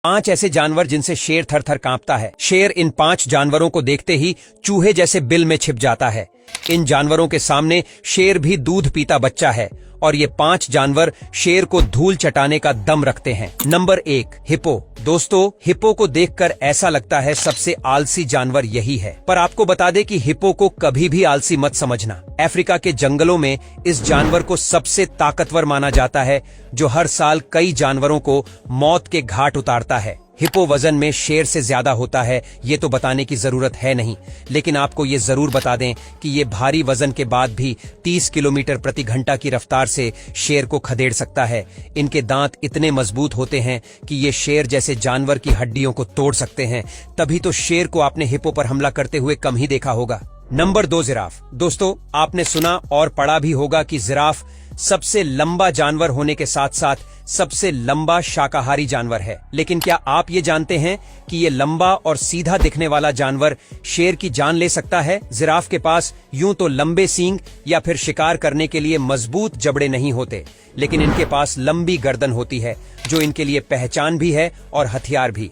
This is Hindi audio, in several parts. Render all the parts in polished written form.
5 ऐसे जानवर जिनसे शेर थर थर कांपता है। शेर इन 5 जानवरों को देखते ही चूहे जैसे बिल में छिप जाता है। इन जानवरों के सामने शेर भी दूध पीता बच्चा है और ये 5 जानवर शेर को धूल चटाने का दम रखते हैं। Number 1, hippo. दोस्तों, हिप्पो को देखकर ऐसा लगता है सबसे आलसी जानवर यही है, पर आपको बता दें कि हिप्पो को कभी भी आलसी मत समझना। अफ्रीका के जंगलों में इस जानवर को सबसे ताकतवर माना जाता है, जो हर साल कई जानवरों को मौत के घाट उतारता है। हिप्पो वजन में शेर से ज्यादा होता है, ये तो बताने की जरूरत है नहीं, लेकिन आपको ये जरूर बता दें कि ये भारी वजन के बाद भी 30 किलोमीटर प्रति घंटा की रफ्तार से शेर को खदेड़ सकता है। इनके दांत इतने मजबूत होते हैं कि ये शेर जैसे जानवर की हड्डियों को तोड़ सकते हैं। तभी तो शेर को आपने हिप्पो पर हमला करते हुए कम ही देखा होगा। Number 2, giraffe. दोस्तों, आपने सुना और पढ़ा भी होगा कि जिराफ सबसे लंबा जानवर होने के साथ साथ सबसे लंबा शाकाहारी जानवर है। लेकिन क्या आप ये जानते हैं कि ये लंबा और सीधा दिखने वाला जानवर शेर की जान ले सकता है? जिराफ के पास यूं तो लंबे सींग या फिर शिकार करने के लिए मजबूत जबड़े नहीं होते, लेकिन इनके पास लंबी गर्दन होती है, जो इनके लिए पहचान भी है और हथियार भी।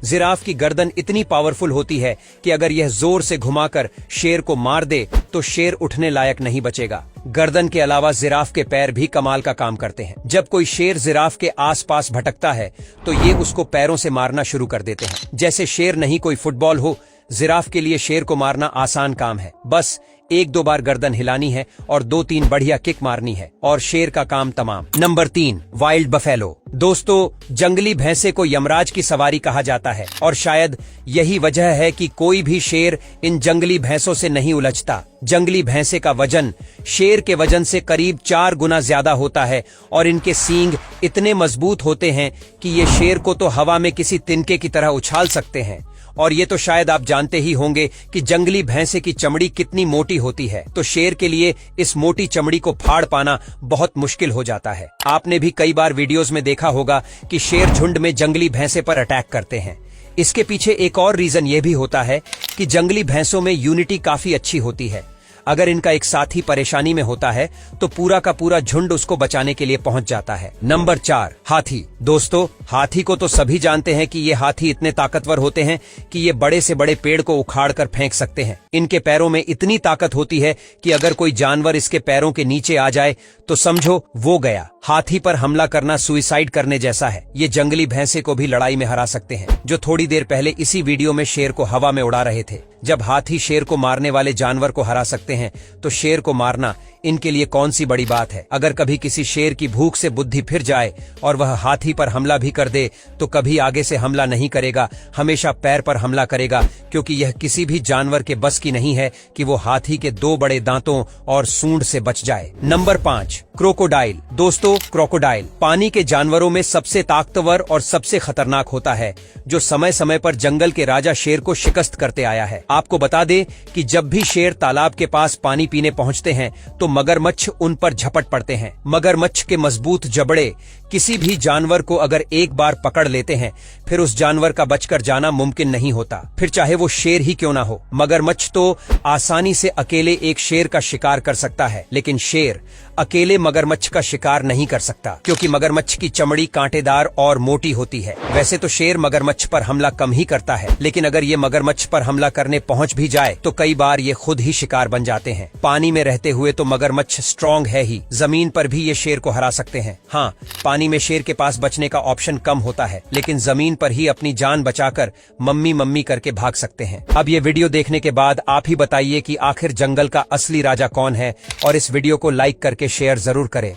जिराफ की गर्दन इतनी पावरफुल होती है कि अगर यह जोर से घुमाकर शेर को मार दे तो शेर उठने लायक नहीं बचेगा। गर्दन के अलावा जिराफ के पैर भी कमाल का काम करते हैं। जब कोई शेर जिराफ के आसपास भटकता है तो ये उसको पैरों से मारना शुरू कर देते हैं। जैसे शेर नहीं कोई फुटबॉल हो, जिराफ के लिए शेर को मारना आसान काम है। बस 1-2 बार गर्दन हिलानी है और 2-3 बढ़िया किक मारनी है और शेर का काम तमाम। Number 3, wild buffalo. दोस्तों, जंगली भैंसे को यमराज की सवारी कहा जाता है और शायद यही वजह है कि कोई भी शेर इन जंगली भैंसों से नहीं उलझता। जंगली भैंसे का वजन शेर के वजन से करीब 4 गुना ज्यादा होता है और इनके सींग इतने मजबूत होते हैं कि ये शेर को तो हवा में किसी तिनके की तरह उछाल सकते हैं। और ये तो शायद आप जानते ही होंगे कि जंगली भैंसे की चमड़ी कितनी मोटी होती है, तो शेर के लिए इस मोटी चमड़ी को फाड़ पाना बहुत मुश्किल हो जाता है। आपने भी कई बार वीडियोस में देखा होगा कि शेर झुंड में जंगली भैंसे पर अटैक करते हैं। इसके पीछे एक और रीजन ये भी होता है कि जंगली भैंसों में यूनिटी काफी अच्छी होती है। अगर इनका एक साथी परेशानी में होता है तो पूरा का पूरा झुंड उसको बचाने के लिए पहुंच जाता है। नंबर 4, हाथी। दोस्तों, हाथी को तो सभी जानते हैं कि ये हाथी इतने ताकतवर होते हैं कि ये बड़े से बड़े पेड़ को उखाड़ कर फेंक सकते हैं। इनके पैरों में इतनी ताकत होती है कि अगर कोई जानवर इसके पैरों के नीचे आ जाए तो समझो वो गया। हाथी पर हमला करना सुइसाइड करने जैसा है। ये जंगली भैंसे को भी लड़ाई में हरा सकते हैं, जो थोड़ी देर पहले इसी वीडियो में शेर को हवा में उड़ा रहे थे। जब हाथी शेर को मारने वाले जानवर को हरा सकते हैं तो शेर को मारना इनके लिए कौन सी बड़ी बात है। अगर कभी किसी शेर की भूख से बुद्धि फिर जाए और वह हाथी पर हमला भी कर दे तो कभी आगे से हमला नहीं करेगा, हमेशा पैर पर हमला करेगा, क्योंकि यह किसी भी जानवर के बस की नहीं है कि वो हाथी के 2 बड़े दांतों और सूंड से बच जाए। Number 5, crocodile. दोस्तों, क्रोकोडाइल पानी के जानवरों में सबसे ताकतवर और सबसे खतरनाक होता है, जो समय समय पर जंगल के राजा शेर को शिकस्त करते आया है। आपको बता दें कि जब भी शेर तालाब के पास पानी पीने पहुंचते हैं तो मगरमच्छ उन पर झपट पड़ते हैं। मगरमच्छ के मजबूत जबड़े किसी भी जानवर को अगर एक बार पकड़ लेते हैं फिर उस जानवर का बचकर जाना मुमकिन नहीं होता, फिर चाहे वो शेर ही क्यों ना हो। मगरमच्छ तो आसानी से अकेले एक शेर का शिकार कर सकता है, लेकिन शेर अकेले मगरमच्छ का शिकार नहीं कर सकता, क्योंकि मगरमच्छ की चमड़ी कांटेदार और मोटी होती है। वैसे तो शेर मगरमच्छ पर हमला कम ही करता है, लेकिन अगर ये मगरमच्छ पर हमला करने पहुंच भी जाए तो कई बार ये खुद ही शिकार बन जाते हैं। पानी में रहते हुए तो मगरमच्छ स्ट्रॉन्ग है ही, जमीन पर भी ये शेर को हरा सकते हैं। हाँ, पानी में शेर के पास बचने का ऑप्शन कम होता है, लेकिन जमीन पर ही अपनी जान बचाकर मम्मी मम्मी करके भाग सकते हैं। अब ये वीडियो देखने के बाद आप ही बताइए कि आखिर जंगल का असली राजा कौन है, और इस वीडियो को लाइक करके शेयर जरूर करें।